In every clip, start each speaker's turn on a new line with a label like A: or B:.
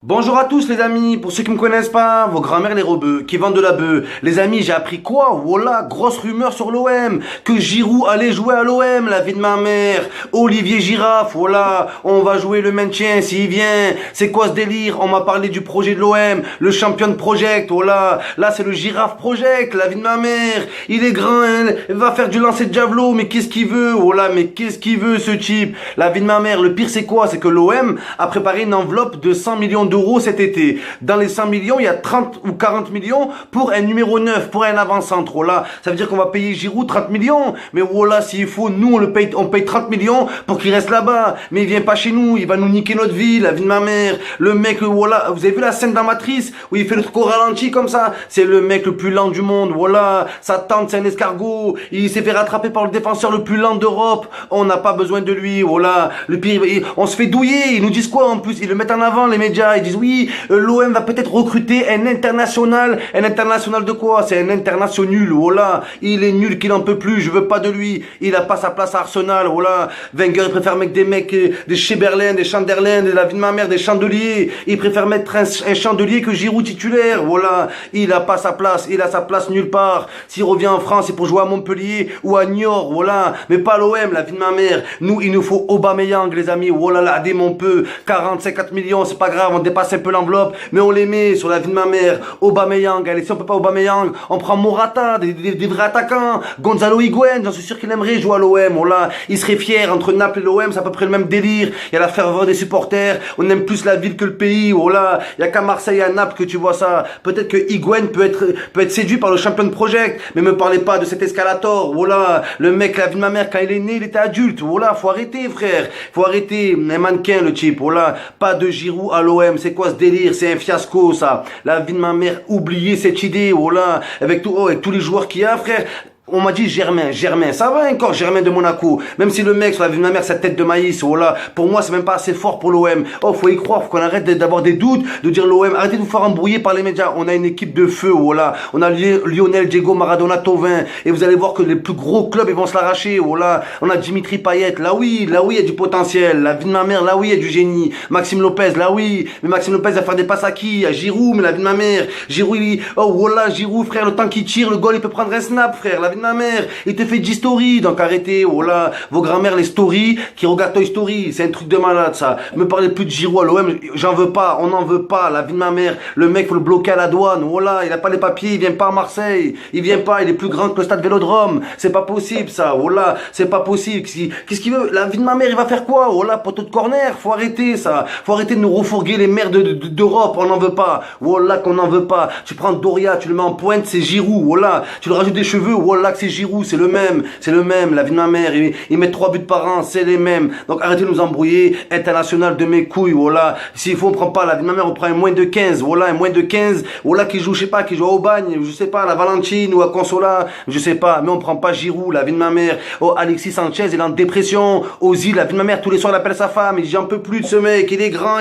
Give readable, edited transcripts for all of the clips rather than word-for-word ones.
A: Bonjour à tous les amis, pour ceux qui me connaissent pas, vos grands-mères les rebeux, qui vendent de la bœuf. Les amis, j'ai appris quoi? Voilà, grosse rumeur sur l'OM, que Giroud allait jouer à l'OM, la vie de ma mère. Olivier Girafe, voilà, on va jouer le maintien s'il vient. C'est quoi ce délire? On m'a parlé du projet de l'OM, le Champion Project, voilà. Là c'est le Girafe Project, la vie de ma mère. Il est grand, hein, il va faire du lancer de javelot, mais qu'est-ce qu'il veut? Voilà, mais qu'est-ce qu'il veut ce type? La vie de ma mère, le pire c'est quoi? C'est que l'OM a préparé une enveloppe de 100 millions d'euros cet été. Dans les 100 millions, il y a 30 ou 40 millions pour un numéro 9, pour un avant-centre. Voilà. Ça veut dire qu'on va payer Giroud 30 millions. Mais voilà, s'il faut, nous, on paye 30 millions pour qu'il reste là-bas. Mais il vient pas chez nous, il va nous niquer notre vie, la vie de ma mère. Le mec, voilà, vous avez vu la scène dans Matrice où il fait le truc au ralenti comme ça? C'est le mec le plus lent du monde, voilà. Sa tante, c'est un escargot. Il s'est fait rattraper par le défenseur le plus lent d'Europe. On n'a pas besoin de lui, voilà. Le pire, on se fait douiller. Ils nous disent quoi en plus? Ils le mettent en avant, les médias. Ils disent oui, l'OM va peut-être recruter un international. Un international de quoi? C'est un international nul, voilà. Il est nul qu'il n'en peut plus, je veux pas de lui. Il a pas sa place à Arsenal, voilà. Wenger, il préfère mettre des mecs, des Chamberlain, des Chamberlain, de la vie de ma mère, des chandeliers. Il préfère mettre un chandelier que Giroud titulaire, voilà. Il a pas sa place, il a sa place nulle part. S'il revient en France, c'est pour jouer à Montpellier ou à Niort, voilà. Mais pas l'OM, la vie de ma mère. Nous, il nous faut Aubameyang, les amis. Oh là là, dès mon peu. 40, 50 millions, c'est pas grave, on dépasse un peu l'enveloppe, mais on les met sur la vie de ma mère. Aubameyang, allez, si on peut pas Aubameyang, on prend Morata, des vrais attaquants. Gonzalo Higuain, j'en suis sûr qu'il aimerait jouer à l'OM, voilà. Il serait fier, entre Naples et l'OM, c'est à peu près le même délire. Il y a la ferveur des supporters, on aime plus la ville que le pays, voilà. Il y a qu'à Marseille et à Naples que tu vois ça. Peut-être que Higuain peut être séduit par le Champion Project, mais me parlez pas de cet escalator, voilà. Le mec, la vie de ma mère, quand il est né, il était adulte, voilà. Faut arrêter, frère. Faut arrêter. Un mannequin, le type, voilà. Pas de Giroud à l'OM, c'est quoi ce délire? C'est un fiasco, ça. La vie de ma mère, oubliez cette idée, voilà. Avec tous les joueurs qu'il y a, frère. On m'a dit Germain, ça va encore Germain de Monaco, même si le mec sur la vie de ma mère sa tête de maïs, voilà, pour moi c'est même pas assez fort pour l'OM. Oh, faut y croire, faut qu'on arrête d'avoir des doutes, de dire l'OM, arrêtez de vous faire embrouiller par les médias. On a une équipe de feu, voilà, on a Lionel, Diego, Maradona, Thauvin, et vous allez voir que les plus gros clubs ils vont se l'arracher, voilà. On a Dimitri Payet, là oui il y a du potentiel. La vie de ma mère, là oui il y a du génie. Maxime Lopez, là oui, mais Maxime Lopez va faire des passes à qui? À Giroud, mais la vie de ma mère, Giroud, oh voilà, Giroud, frère, le temps qu'il tire, le goal il peut prendre un snap, frère, la vie de ma mère, il te fait 10 stories, donc arrêtez, voilà, vos grand-mères les stories, qui regardent Toy Story, c'est un truc de malade ça. Me parlez plus de Giroud à l'OM, j'en veux pas, on n'en veut pas, la vie de ma mère, le mec faut le bloquer à la douane, voilà, il a pas les papiers, il vient pas à Marseille, il vient pas, il est plus grand que le stade Vélodrome, c'est pas possible ça, voilà, c'est pas possible, qu'est-ce qu'il veut, la vie de ma mère il va faire quoi, voilà, poteau de corner, faut arrêter ça, faut arrêter de nous refourguer les mères d'Europe, on n'en veut pas, voilà qu'on n'en veut pas, tu prends Doria, tu le mets en pointe, c'est Giroud, voilà, tu le rajoutes des cheveux, voilà que c'est Giroud, c'est le même, la vie de ma mère, ils mettent 3 buts par an, c'est les mêmes, donc arrêtez de nous embrouiller, international de mes couilles, voilà, s'il faut on prend pas, la vie de ma mère on prend un moins de 15, voilà, un moins de 15, voilà qui joue, je sais pas, qui joue à Aubagne, je sais pas, à la Valentine ou à Consola, je sais pas, mais on prend pas Giroud, la vie de ma mère, oh Alexis Sanchez, il est en dépression, Ozzy, la vie de ma mère, tous les soirs il appelle sa femme, il dit j'en peux plus de ce mec, il est grand,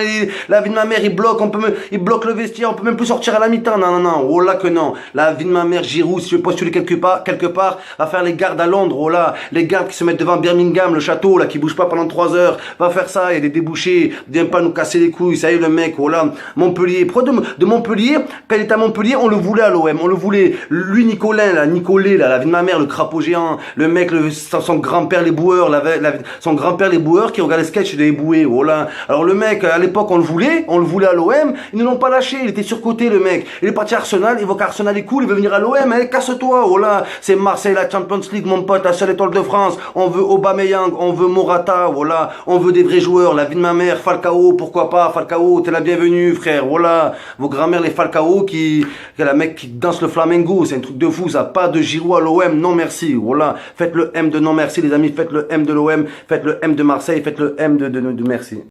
A: la vie de ma mère, il bloque le vestiaire, on peut même plus sortir à la mi-temps, non, oh là que non, la vie de ma mère, Giroud, si je veux postuler quelque part, à faire les gardes à Londres, oh là, les gardes qui se mettent devant Birmingham, le château, là, qui bouge pas pendant 3 heures, va faire ça, il y a des débouchés, viens pas nous casser les couilles, ça y est, le mec, oh là, Montpellier, pourquoi de Montpellier, quand il était à Montpellier, on le voulait à l'OM, on le voulait, lui, Nicolin, là, Nicolet, là, la vie de ma mère, le crapaud géant, le mec, son grand-père, les boueurs, son grand-père, les boueurs, qui regarde les sketchs des bouées, oh là, alors le mec, à l'époque, on le voulait à l'OM, ils ne l'ont pas lâché, il était surcoté, le mec, il est parti à Arsenal, il voit qu'Arsenal est cool, il veut venir à l'OM, allez, casse-toi, oh là, c'est Marseille, la Champions League, mon pote, la seule étoile de France, on veut Aubameyang, on veut Morata, voilà, on veut des vrais joueurs, la vie de ma mère, Falcao, pourquoi pas, Falcao, t'es la bienvenue, frère, voilà, vos grand-mères, les Falcao, la mec qui danse le flamengo, c'est un truc de fou, ça, pas de Giroud à l'OM, non merci, voilà, faites le M de non merci, les amis, faites le M de l'OM, faites le M de Marseille, faites le M de merci.